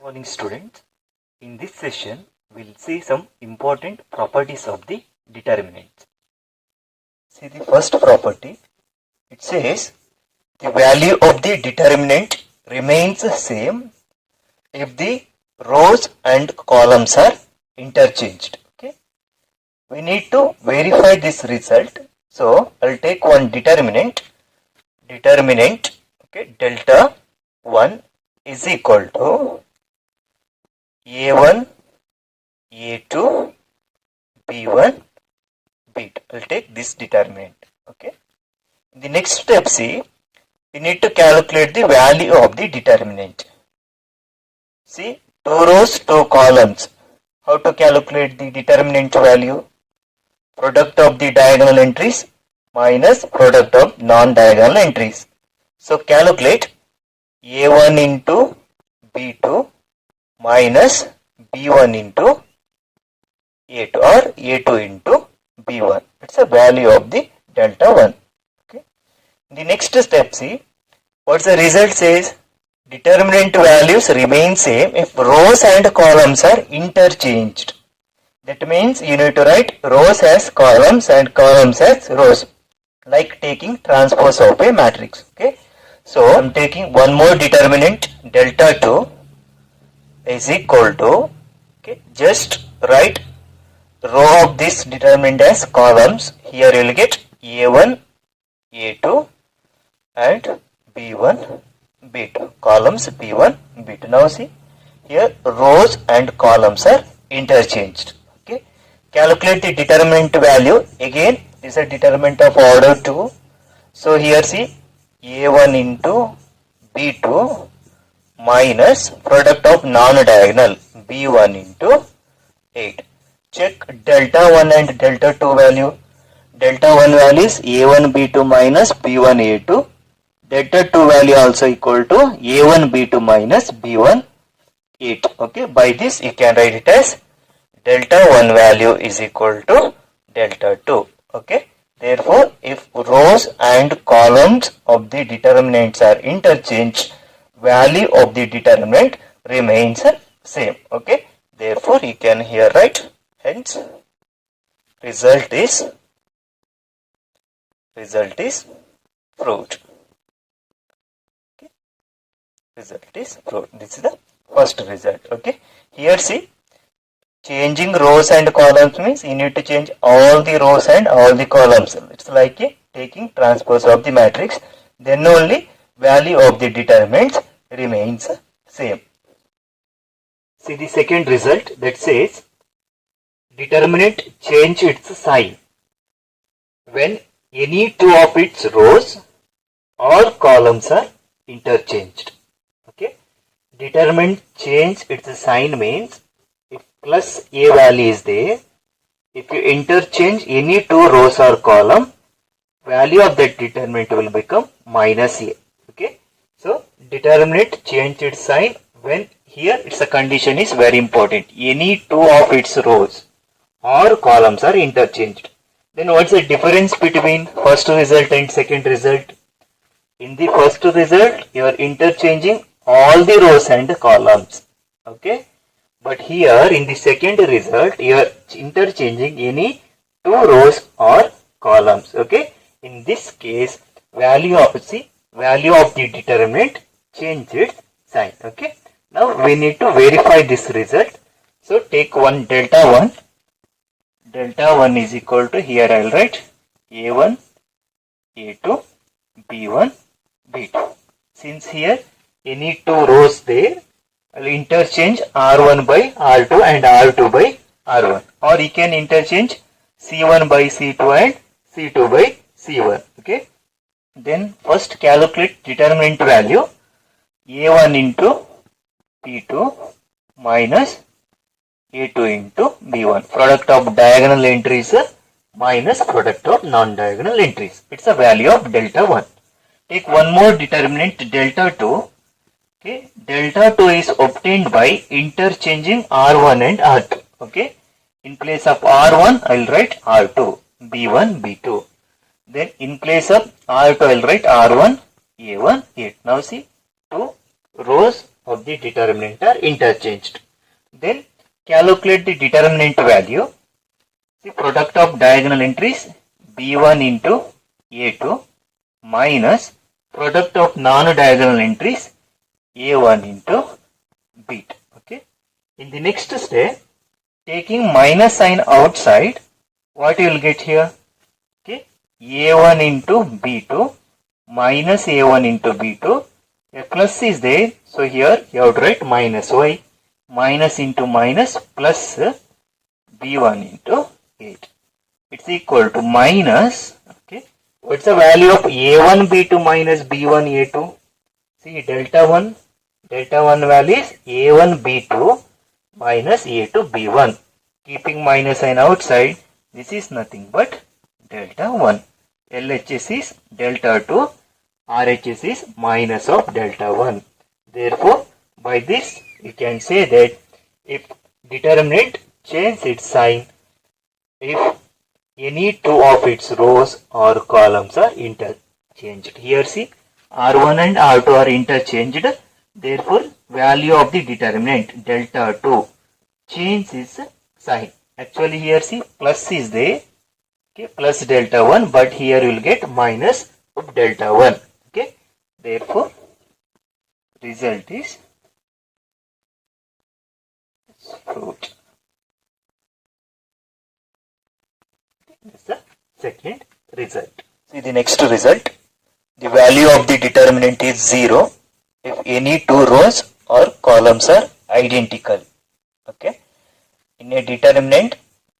Morning students. In this session, we'll see some important properties of the determinants. See the first property. It says the value of the determinant remains the same if the rows and columns are interchanged. Okay. We need to verify this result. So I'll take one determinant. Okay, delta 1 is equal to A1, A2, B1, B2. I'll take this determinant. Okay. In the next step, see, we need to calculate the value of the determinant. See, 2 rows, 2 columns. How to calculate the determinant value? Product of the diagonal entries minus product of non-diagonal entries. So calculate A1 into B2 minus B1 into A2 or A2 into B1. It's a value of the delta 1. Okay. The next step, see, what's the result says? Determinant values remain same if rows and columns are interchanged. That means you need to write rows as columns and columns as rows, like taking transpose of a matrix. Okay. So I'm taking one more determinant, delta 2 is equal to, okay, just write row of this determinant as columns. Here you will get A1, A2 and B1, B2. Columns B1, B2. Now see, here rows and columns are interchanged. Okay. Calculate the determinant value. Again, this is a determinant of order 2. So here see, A1 into B2 minus product of non-diagonal B1 into 8. Check delta 1 and delta 2 value. Delta 1 value is A1 B2 minus B1 A2. Delta 2 value also equal to A1 B2 minus B1 8. Okay, by this you can write it as delta 1 value is equal to delta 2. Okay, therefore if rows and columns of the determinants are interchanged, value of the determinant remains same. Okay, therefore you can here write, hence result is proved. Okay. Result is proved. This is the first result. Okay, here see, changing rows and columns means you need to change all the rows and all the columns. It's like taking transpose of the matrix, then only value of the determinants remains same. See the second result, that says determinant change its sign when any two of its rows or columns are interchanged. Okay, determinant change its sign means if plus a value is there, if you interchange any two rows or column, value of that determinant will become minus a. Okay, so determinant change its sign when, here it's a condition is very important, any two of its rows or columns are interchanged. Then what's the difference between first result and second result? In the first result, you are interchanging all the rows and columns. Okay, but here in the second result, you are interchanging any two rows or columns. Okay, in this case, value of the determinant change its sign. Okay, now we need to verify this result. So take one delta 1. Delta 1 is equal to, here I will write A1, A2, B1, B2. Since here any two rows there, I will interchange R1 by R2 and R2 by R1. Or you can interchange C1 by C2 and C2 by C1. Okay. Then first calculate determinant value A1 into B2 minus A2 into B1. Product of diagonal entries minus product of non-diagonal entries. It's a value of delta 1. Take one more determinant, delta 2. Okay, delta 2 is obtained by interchanging R1 and R2. Okay, in place of R1, I will write R2, B1, B2. Then in place of R2, I will write R1, A1, A2. Now see, two rows of the determinant are interchanged. Then calculate the determinant value. The product of diagonal entries B1 into A2 minus product of non-diagonal entries A1 into B2. Okay. In the next step, taking minus sign outside, what you will get here? Okay. A1 into B2 minus A1 into B2. A plus is there, so here you have to write minus y. Minus into minus plus B1 into 8. It's equal to minus, okay, what's the value of A1 B2 minus B1 A2? See, delta 1 value is A1 B2 minus A2 B1. Keeping minus sign outside, this is nothing but delta 1. LHS is delta 2, RHS is minus of delta 1. Therefore, by this you can say that if determinant changes its sign if any two of its rows or columns are interchanged. Here see, R1 and R2 are interchanged. Therefore, value of the determinant delta 2 changes its sign. Actually here see, plus is there, okay, plus delta 1, but here you will get minus of delta 1. Okay, therefore result is fruit. This is the second result. See the next result. The value of the determinant is 0 if any two rows or columns are identical. Okay. In a determinant,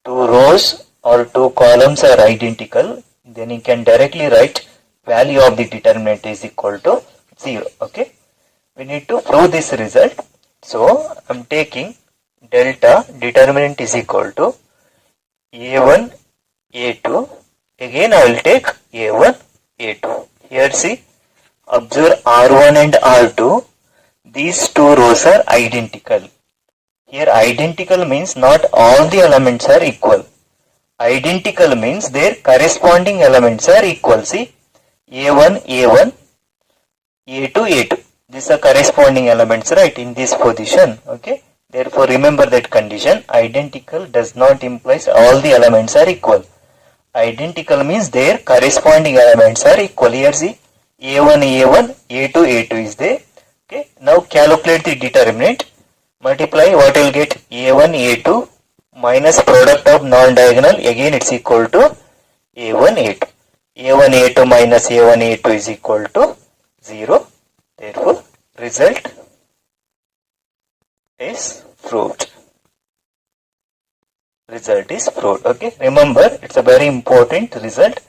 two rows or two columns are identical, then you can directly write value of the determinant is equal to 0. Okay. We need to prove this result. So I am taking delta determinant is equal to A1 A2. Again I will take A1 A2. Here see, observe R1 and R2. These two rows are identical. Here identical means not all the elements are equal. Identical means their corresponding elements are equal. See, A1 A1, A2 A2. These are corresponding elements, right, in this position. Okay. Therefore remember that condition. Identical does not imply all the elements are equal. Identical means their corresponding elements are equal. Here see, A1 A1, A2 A2 is there. Okay. Now calculate the determinant. Multiply, what you will get? A1 A2 minus product of non-diagonal. Again it's equal to A1 A2. A1 A2 minus A1 A2 is equal to 0. Therefore result is fruit. Result is fruit. Okay. Remember, it's a very important result.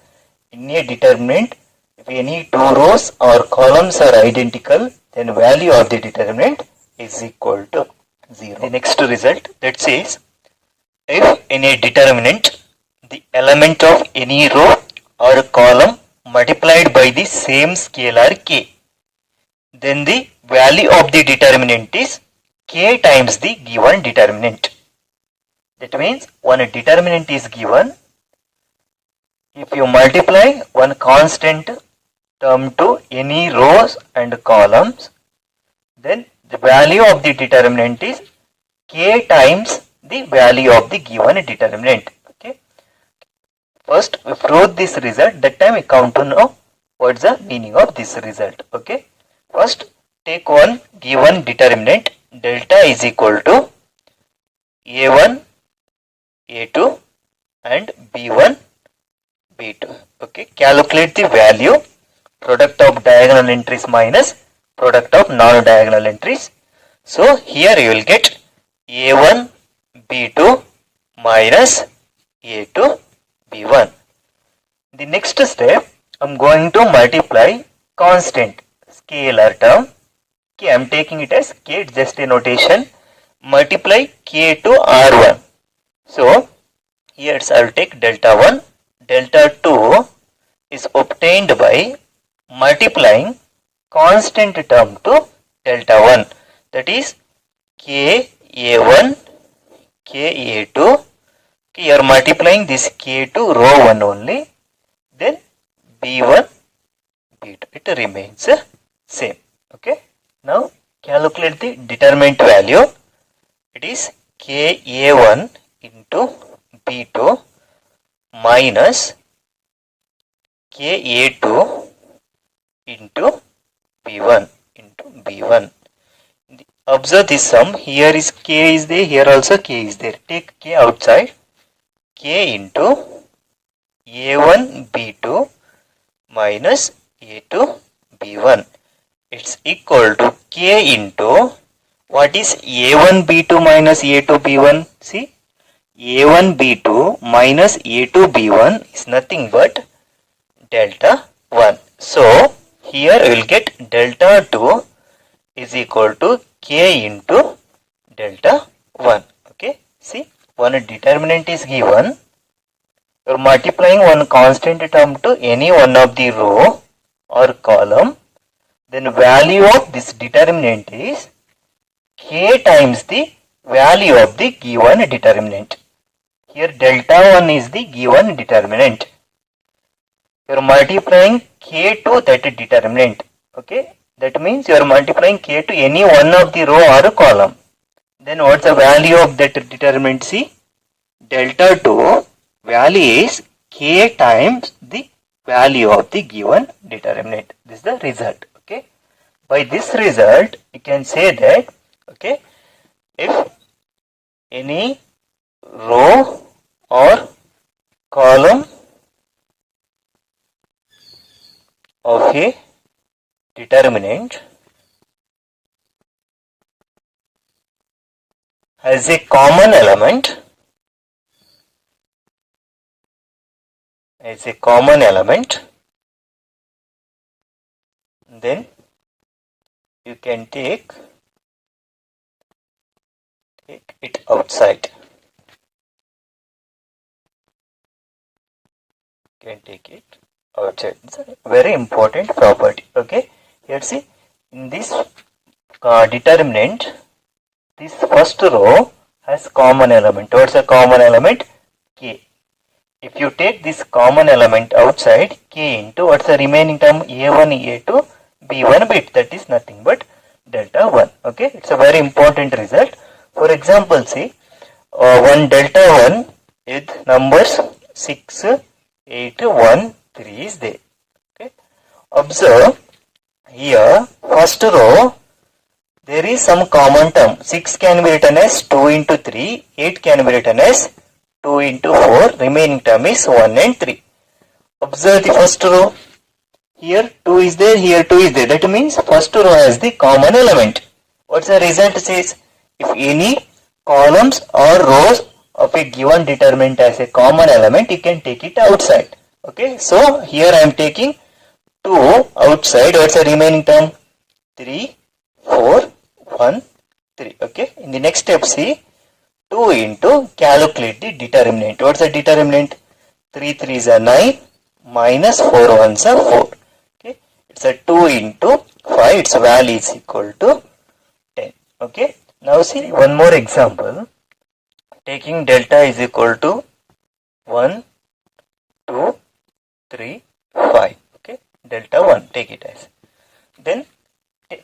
In a determinant, if any two rows or columns are identical, then value of the determinant is equal to 0. The next result that says, if in a determinant the element of any row or column multiplied by the same scalar k, then the value of the determinant is k times the given determinant. That means when a determinant is given, if you multiply one constant term to any rows and columns, then the value of the determinant is k times the value of the given determinant. Okay. First we prove this result, that time we come to know what's the meaning of this result. Okay. First take one given determinant delta is equal to A1 A2 and B1 B2. Okay. Calculate the value, product of diagonal entries minus product of non-diagonal entries. So here you will get A1 B2 minus A2 B1. The next step, I am going to multiply constant scalar term. Okay, I am taking it as k, just a notation. Multiply k to R1. So here I will take delta 1. Delta 2 is obtained by multiplying constant term to delta 1. That is k A1, k A2. Okay, you are multiplying this k to row 1 only. Then B1, B2. It remains same. Okay. Now calculate the determinant value. It is Ka1 into B2 minus Ka2 into B1. Observe this sum. Here is K is there, here also K is there. Take K outside. K into A1 B2 minus A2 B1. It's equal to K into what is A1 B2 minus A2 B1? See, A1 B2 minus A2 B1 is nothing but delta 1. So here we will get delta 2 is equal to K into delta 1. Okay, see, one determinant is given. You are multiplying one constant term to any one of the row or column. Then value of this determinant is K times the value of the given determinant. Here delta 1 is the given determinant. You are multiplying K to that determinant. Okay, that means you are multiplying K to any one of the row or column. Then what's the value of that determinant? See, delta 2 value is K times the value of the given determinant. This is the result. Okay, by this result you can say that, okay, if any row or column of a determinant has a common element, then you can take it outside. It's a very important property. Okay, here see, in this determinant, this first row has common element. What's a common element? K. If you take this common element outside, K into what's the remaining term? A1, A2, B1 bit. That is nothing but delta 1. Okay, it's a very important result. For example, see, one delta 1 with numbers 6, 8, 1, 3 is there. Okay, observe here, first row, there is some common term. 6 can be written as 2 into 3, 8 can be written as 2 into 4, remaining term is 1 and 3. Observe the first row. Here 2 is there, here 2 is there. That means first row has the common element. What's the result says? If any columns or rows of a given determinant has a common element, you can take it outside. Okay, so here I am taking 2 outside. What's the remaining term? 3, 4, 1, 3. Okay, in the next step, see, 2 into calculate the determinant. What's the determinant? 3 3s are 9 minus 4 1s are 4. Okay, it's a 2 into 5. Its value is equal to 10. Okay, now see one more example. Taking delta is equal to 1, 2, 3, 5. Okay, delta 1, take it as. Then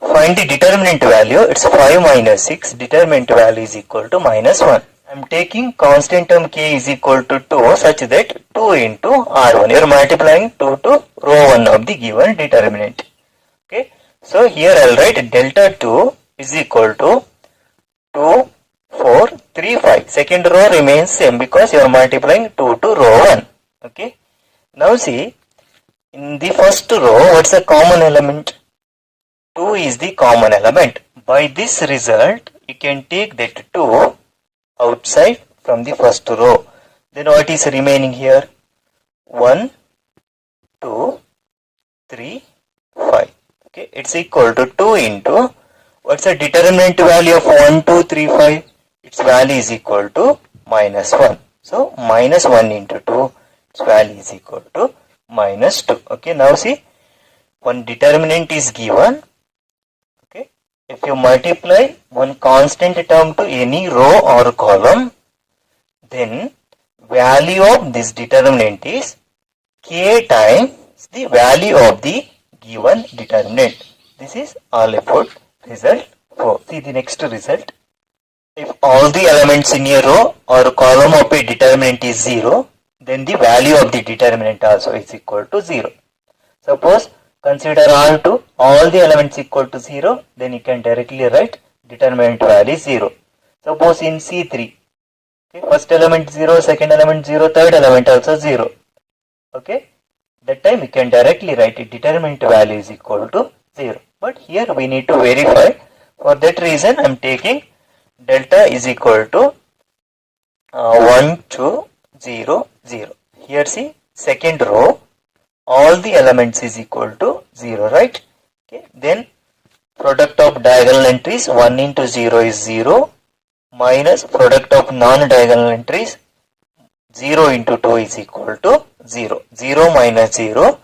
find the determinant value. It's 5 minus 6. Determinant value is equal to minus 1. I am taking constant term K is equal to 2 such that 2 into R1. You are multiplying 2 to row 1 of the given determinant. Okay, so here I will write delta 2 is equal to 2, 4, 3, 5. Second row remains same because you are multiplying 2 to row 1. Okay, now see, in the first row, what's the common element? 2 is the common element. By this result, you can take that 2 outside from the first row. Then what is remaining here? 1, 2, 3, 5. Okay, it's equal to 2 into what's the determinant value of 1, 2, 3, 5? Its value is equal to minus 1. So minus 1 into 2, its value is equal to minus 2. Okay, now see, one determinant is given. Okay, if you multiply one constant term to any row or column, then value of this determinant is K times the value of the given determinant. This is all about result 4. See the next result. If all the elements in a row or column of a determinant is 0, then the value of the determinant also is equal to 0. Suppose consider all the elements equal to 0, then you can directly write determinant value is 0. Suppose in C3, okay, first element 0, second element 0, third element also 0. Okay, that time you can directly write it, determinant value is equal to 0. But here we need to verify. For that reason I am taking delta is equal to 1, 2, 0, 0. Here see second row, all the elements is equal to 0, right? Okay, then product of diagonal entries 1 into 0 is 0 minus product of non-diagonal entries 0 into 2 is equal to 0. 0 minus 0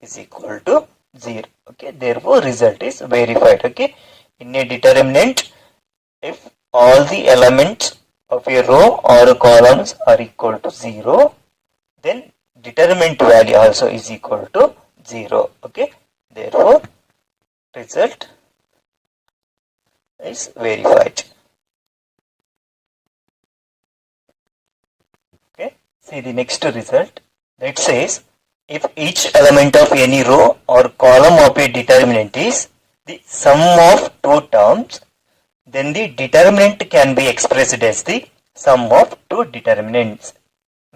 is equal to 0. Okay, therefore result is verified. Okay, in a determinant, if all the elements of a row or columns are equal to 0, then determinant value also is equal to 0. Okay, therefore result is verified. Okay, see the next result that says if each element of any row or column of a determinant is the sum of two terms, then the determinant can be expressed as the sum of two determinants.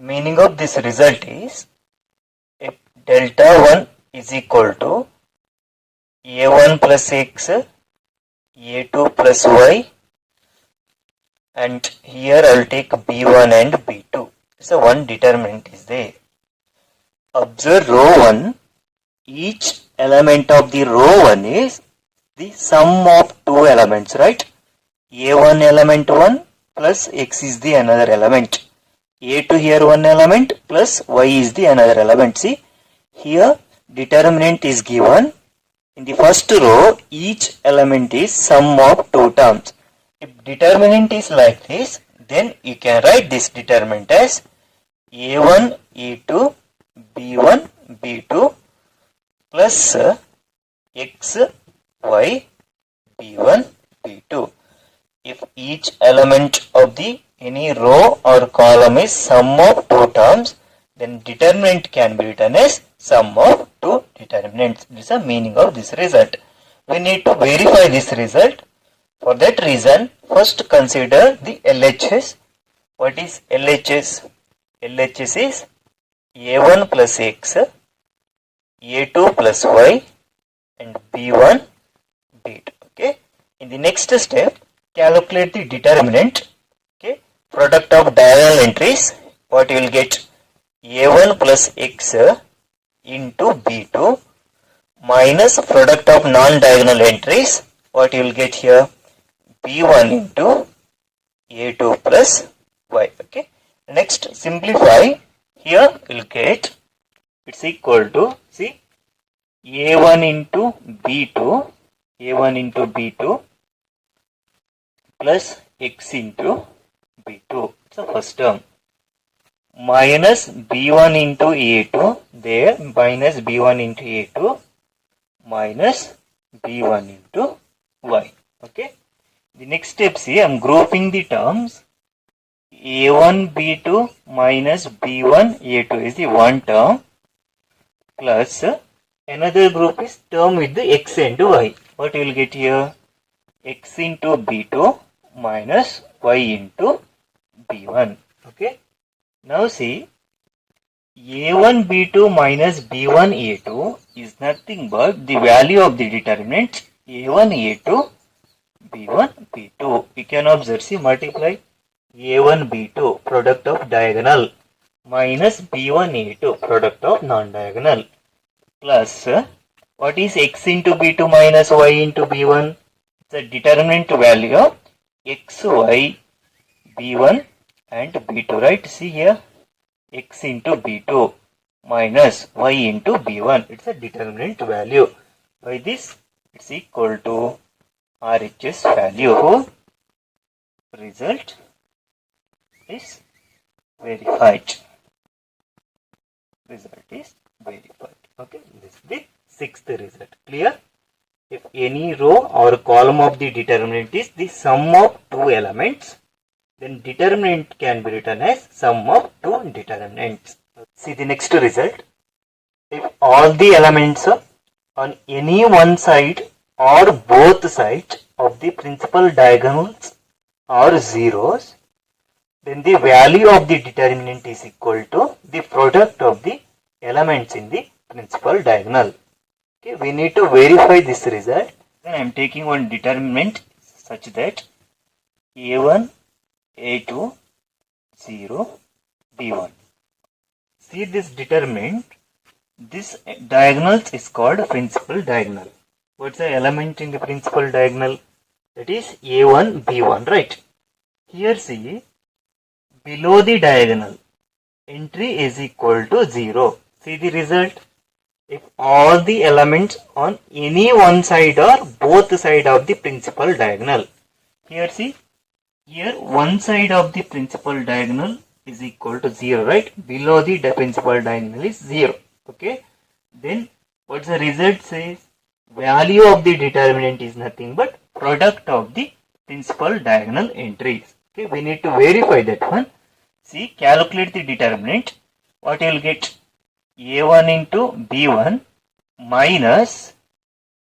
Meaning of this result is if delta 1 is equal to a1 plus x, a2 plus y, and here I will take b1 and b2. So one determinant is there. Observe row 1, each element of the row 1 is the sum of two elements, right? A1 element 1 plus x is the another element. A2 here one element plus y is the another element. See, here determinant is given. In the first row, each element is sum of two terms. If determinant is like this, then you can write this determinant as A1, A2, B1, B2 plus x, y, B1, B2. If each element of the any row or column is sum of two terms, then determinant can be written as sum of two determinants. This is the meaning of this result. We need to verify this result. For that reason, first consider the LHS. What is LHS? LHS is A1 plus x, A2 plus y, and B1, B2. Okay. In the next step, calculate the determinant. Okay. Product of diagonal entries. What you will get? A1 plus x into B2 minus product of non-diagonal entries. What you will get here? B1 into A2 plus y. Okay. Next, simplify. Here you will get it's equal to, see, A1 into B2, A1 into B2 plus x into B2. It's the first term. Minus B1 into A2, there, minus B1 into A2, minus B1 into Y. Okay. The next step, see, I am grouping the terms. A1 B2 minus B1 A2 is the one term, plus another group is term with the x and y. What you will get here? X into B2 minus y into B1. Okay. Now see, A1 B2 minus B1 A2 is nothing but the value of the determinant A1 A2 B1 B2. You can observe, see, multiply A1 B2 product of diagonal minus B1 A2 product of non-diagonal plus what is x into B2 minus y into B1? It's a determinant value of x, y, B1 and B2, right? See here, x into B2 minus y into B1. It's a determinant value. By this, it's equal to RHS value. Result is verified. Result is verified. Okay, this is the sixth result. Clear? if any row or column of the determinant is the sum of two elements, then determinant can be written as sum of two determinants. See the next result. If all the elements on any one side or both sides of the principal diagonals are zeros, then the value of the determinant is equal to the product of the elements in the principal diagonal. Okay, we need to verify this result. Then I am taking one determinant such that A1, A2, 0, B1. See this determinant. This diagonal is called principal diagonal. What's the element in the principal diagonal? That is A1, B1, right? Here see, below the diagonal, entry is equal to 0. See the result? If all the elements on any one side or both side of the principal diagonal. Here see, here one side of the principal diagonal is equal to 0, right? Below the principal diagonal is 0. Okay. Then what's the result says? Value of the determinant is nothing but product of the principal diagonal entries. Okay. We need to verify that one. See, calculate the determinant. What you will get? A1 into B1 minus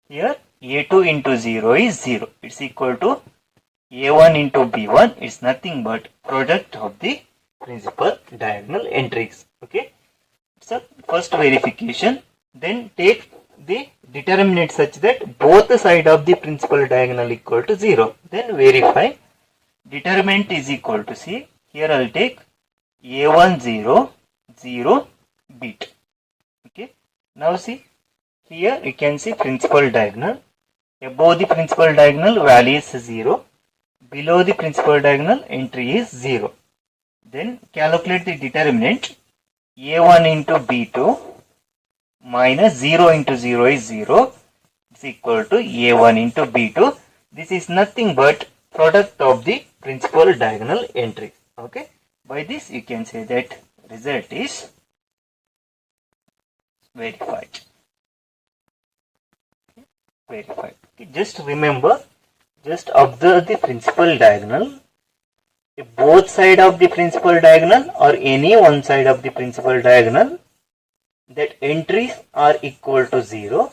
here A2 into 0 is 0. It's equal to A1 into B1 is nothing but product of the principal diagonal entries. Okay. So first verification. Then take the determinant such that both sides of the principal diagonal equal to 0. Then verify. Determinant is equal to see. Here I will take A1 0 0 bit. Okay. Now see, here you can see principal diagonal. Above the principal diagonal value is 0. Below the principal diagonal entry is 0. Then calculate the determinant. A1 into B2 minus 0 into 0 is 0. It's equal to A1 into B2. This is nothing but product of the principal diagonal entries. Okay. By this you can say that result is verified. Okay. Verified. Okay. Just remember, just observe the principal diagonal. If both sides of the principal diagonal or any one side of the principal diagonal, that entries are equal to 0,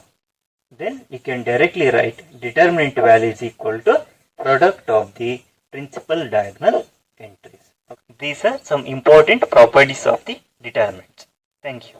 then you can directly write determinant value is equal to product of the principal diagonal entries. Okay. These are some important properties of the determinants. Thank you.